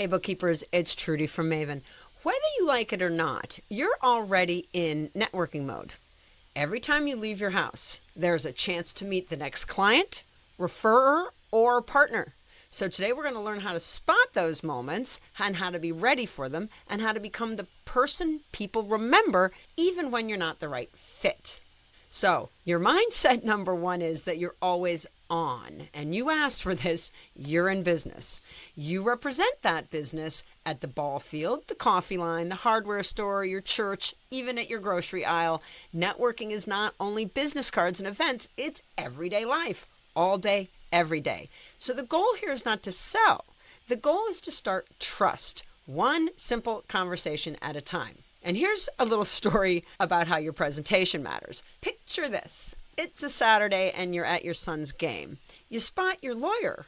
Hey bookkeepers, it's Trudy from Maven. Whether you like it or not, you're already in networking mode. Every time you leave your house, there's a chance to meet the next client, referrer, or partner. So today we're going to learn how to spot those moments and how to be ready for them and how to become the person people remember even when you're not the right fit. So your mindset number one is that you're always on, and you asked for this. You're in business. You represent that business at the ball field, the coffee line, the hardware store, your church, even at your grocery aisle. Networking is not only business cards and events, it's everyday life, all day, every day. So the goal here is not to sell. The goal is to start trust, one simple conversation at a time. And here's a little story about how your presentation matters. Picture this. It's a Saturday and you're at your son's game. You spot your lawyer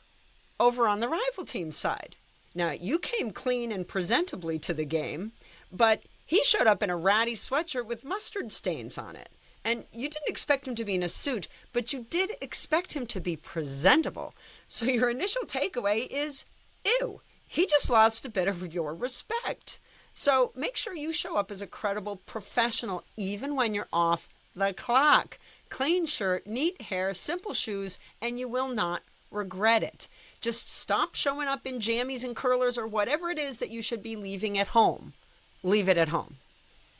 over on the rival team's side. Now, you came clean and presentably to the game, but he showed up in a ratty sweatshirt with mustard stains on it. And you didn't expect him to be in a suit, but you did expect him to be presentable. So your initial takeaway is, ew, he just lost a bit of your respect. So make sure you show up as a credible professional even when you're off the clock. Clean shirt, neat hair, simple shoes, and you will not regret it. Just stop showing up in jammies and curlers or whatever it is that you should be leaving at home. Leave it at home.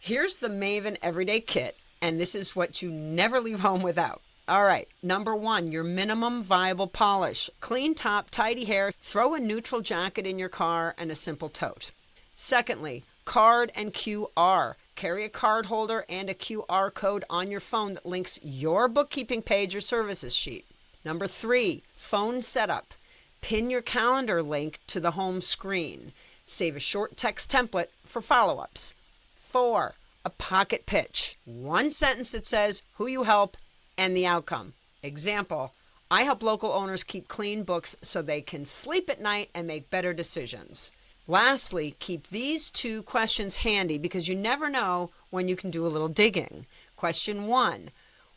Here's the Maven Everyday Kit, and this is what you never leave home without. All right, number one, your minimum viable polish. Clean top, tidy hair, throw a neutral jacket in your car, and a simple tote. Secondly, card and QR. Carry a card holder and a QR code on your phone that links your bookkeeping page or services sheet. Number three, phone setup. Pin your calendar link to the home screen. Save a short text template for follow-ups. 4, a pocket pitch. One sentence that says who you help and the outcome. Example, I help local owners keep clean books so they can sleep at night and make better decisions. Lastly, keep these 2 questions handy because you never know when you can do a little digging. Question 1,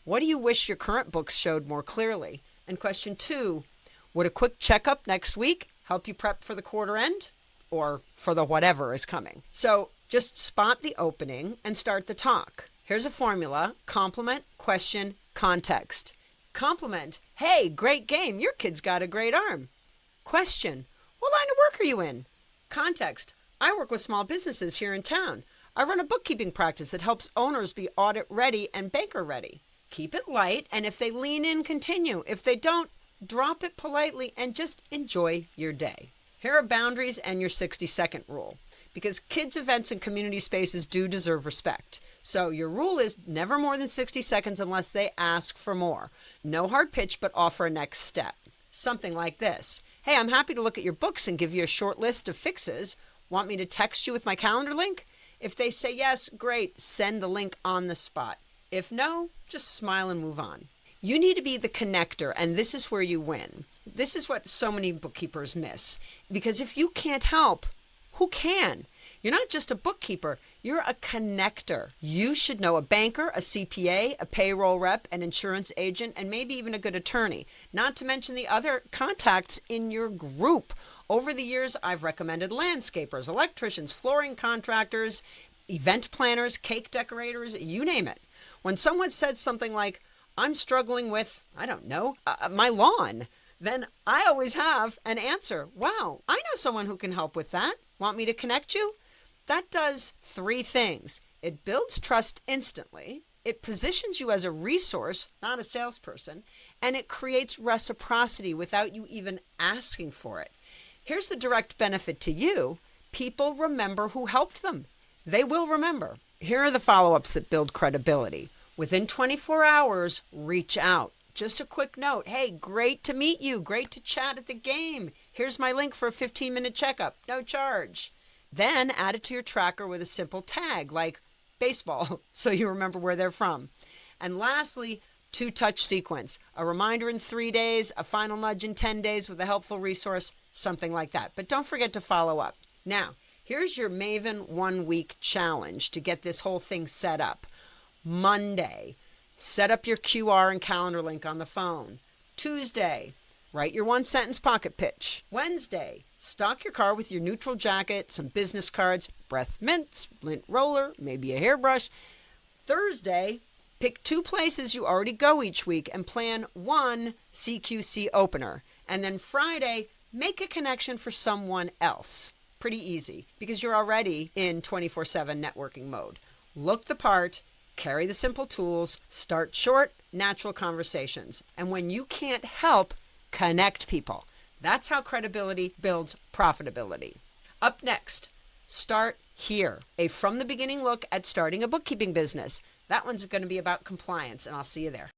what do you wish your current books showed more clearly? And question 2, would a quick checkup next week help you prep for the quarter end or for the whatever is coming? So just spot the opening and start the talk. Here's a formula: compliment, question, context. Compliment, hey, great game, your kid's got a great arm. Question, what line of work are you in? Context, I work with small businesses here in town. I run a bookkeeping practice that helps owners be audit ready and banker ready. Keep it light, and if they lean in, continue. If they don't, drop it politely and just enjoy your day. Here are boundaries and your 60-second rule, because kids' events and community spaces do deserve respect. So your rule is never more than 60 seconds unless they ask for more. No hard pitch, but offer a next step. Something like this. Hey, I'm happy to look at your books and give you a short list of fixes. Want me to text you with my calendar link? If they say yes, great, send the link on the spot. If no, just smile and move on. You need to be the connector, and this is where you win. This is what so many bookkeepers miss. Because if you can't help, who can? You're not just a bookkeeper, you're a connector. You should know a banker, a CPA, a payroll rep, an insurance agent, and maybe even a good attorney, not to mention the other contacts in your group. Over the years, I've recommended landscapers, electricians, flooring contractors, event planners, cake decorators, you name it. When someone said something like, I'm struggling with, my lawn, then I always have an answer. Wow, I know someone who can help with that. Want me to connect you? That does 3 things. It builds trust instantly, it positions you as a resource, not a salesperson, and it creates reciprocity without you even asking for it. Here's the direct benefit to you. People remember who helped them. They will remember. Here are the follow-ups that build credibility. Within 24 hours, reach out. Just a quick note. Hey, great to meet you. Great to chat at the game. Here's my link for a 15-minute checkup. No charge. Then add it to your tracker with a simple tag like baseball so you remember where they're from. And lastly, 2-touch sequence. A reminder in 3 days, a final nudge in 10 days with a helpful resource, something like that. But don't forget to follow up. Now, here's your Maven 1-week challenge to get this whole thing set up. Monday, set up your QR and calendar link on the phone. Tuesday, write your 1-sentence pocket pitch. Wednesday, Stock your car with your neutral jacket, some business cards, breath mints, lint roller, maybe a hairbrush. Thursday, pick 2 places you already go each week and plan 1 CQC opener. And then Friday, make a connection for someone else. Pretty easy because you're already in 24/7 networking mode. Look the part, carry the simple tools, start short, natural conversations. And when you can't help, connect people. That's how credibility builds profitability. Up next, Start Here, a from the beginning look at starting a bookkeeping business. That one's going to be about compliance, and I'll see you there.